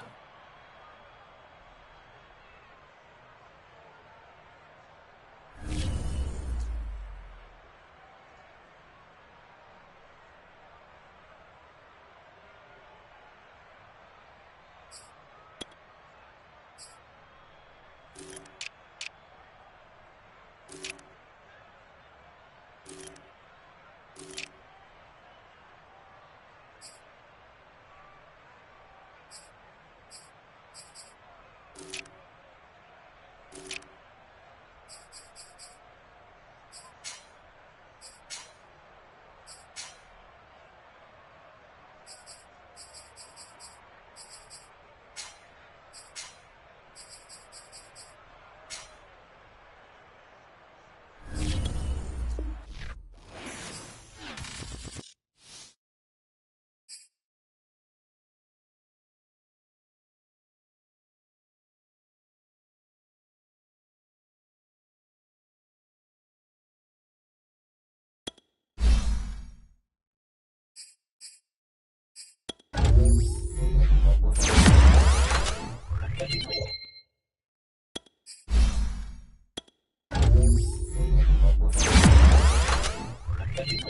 Thank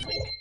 you.